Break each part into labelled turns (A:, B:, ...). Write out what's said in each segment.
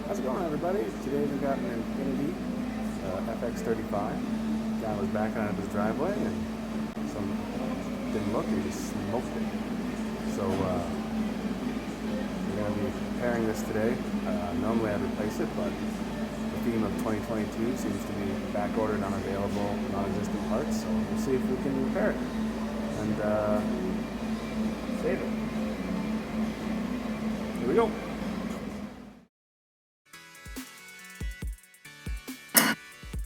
A: How's it going, everybody? Today we got an Infiniti FX35. Guy was backing out of his driveway and didn't look, he just smoked it. So we're going to be repairing this today. Normally I'd replace it, but the theme of 2022 seems to be back ordered, unavailable, non-existent parts. So we'll see if we can repair it and save it. Here we go.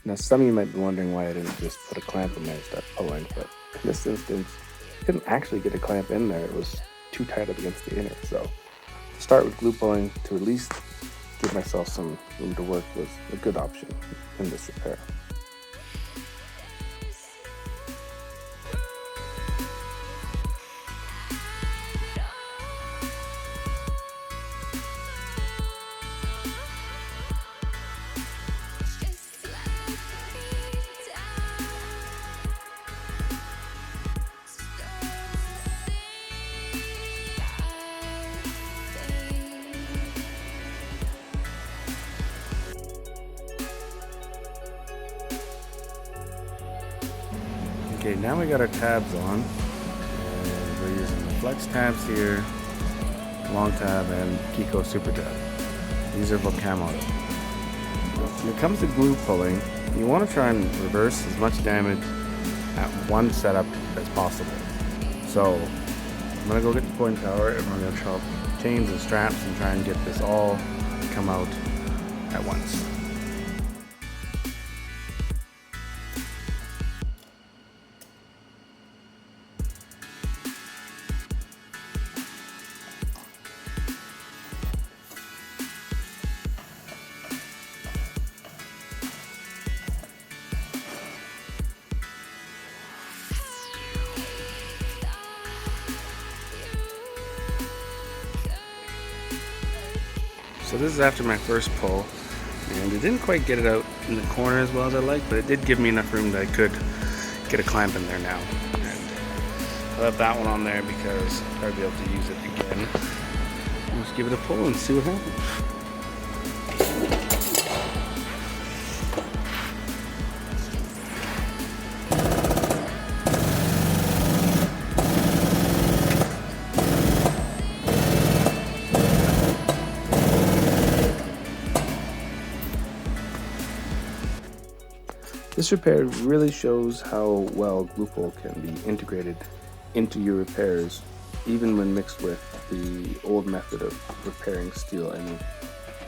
A: Now, some of you might be wondering why I didn't just put a clamp in there and start pulling, but in this instance, I couldn't actually get a clamp in there. It was too tight up against the inner. So to start with glue pulling, to at least give myself some room to work, was a good option in this repair. Okay, now we got our tabs on, and we're using the flex tabs here, long tab, and Kiko super tab. These are Volcamo. When it comes to glue pulling, you want to try and reverse as much damage at one setup as possible. So I'm gonna go get the point tower, and we're gonna chop chains and straps and try and get this all to come out at once. So this is after my first pull, and it didn't quite get it out in the corner as well as I like, but it did give me enough room that I could get a clamp in there now. And I left that one on there because I'll be able to use it again. Let's give it a pull and see what happens. This repair really shows how well glue pull can be integrated into your repairs, even when mixed with the old method of repairing steel. I mean,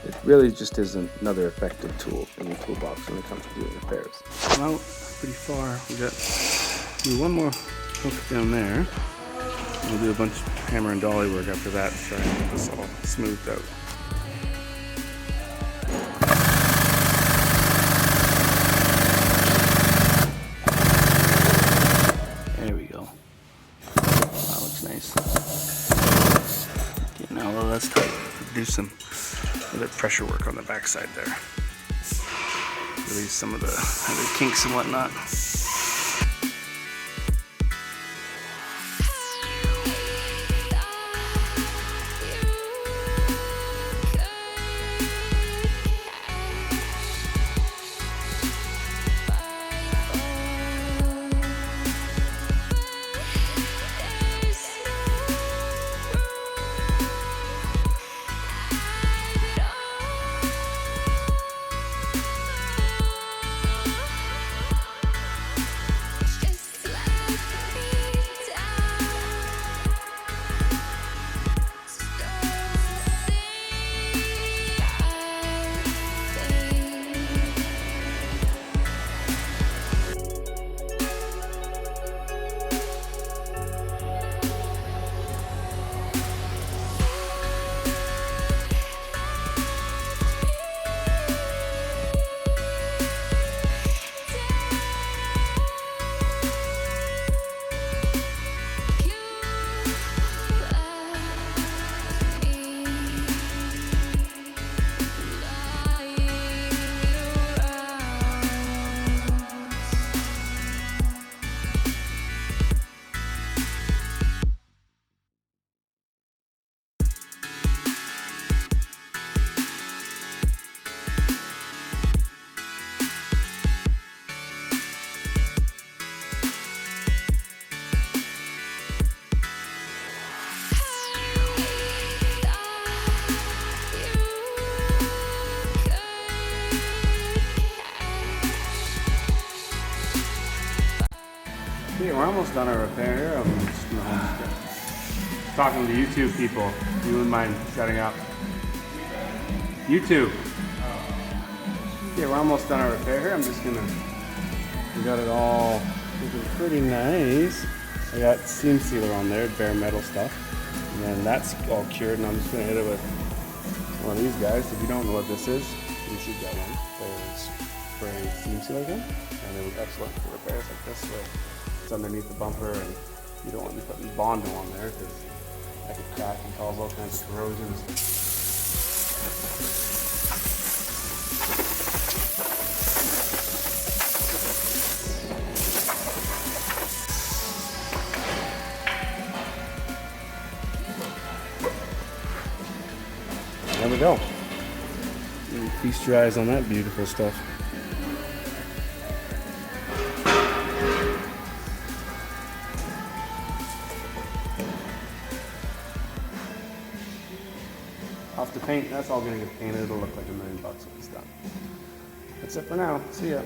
A: it really just is another effective tool in your toolbox when it comes to doing repairs. Well, pretty far. We got do one more hook down there. We'll do a bunch of hammer and dolly work after that to try and get this all smoothed out. Now let's try to do some other pressure work on the backside there. Release some of the other kinks and whatnot. Okay, we're almost done our repair here. I'm just in the home stretch. Talking to YouTube people. You wouldn't mind setting up? YouTube. Okay, we're almost done our repair here. I'm just gonna, we got it all looking pretty nice. I got seam sealer on there, bare metal stuff. And then that's all cured, and I'm just gonna hit it with one of these guys. If you don't know what this is, you should get one. There's spray seam sealer again, and it was excellent for repairs like this where it's underneath the bumper, and you don't want to be putting Bondo on there because that could crack and cause all kinds of corrosions. There we go. Feast your eyes on that beautiful stuff. Off the paint, that's all gonna get painted. It'll look like $1 million when it's done. That's it for now. See ya.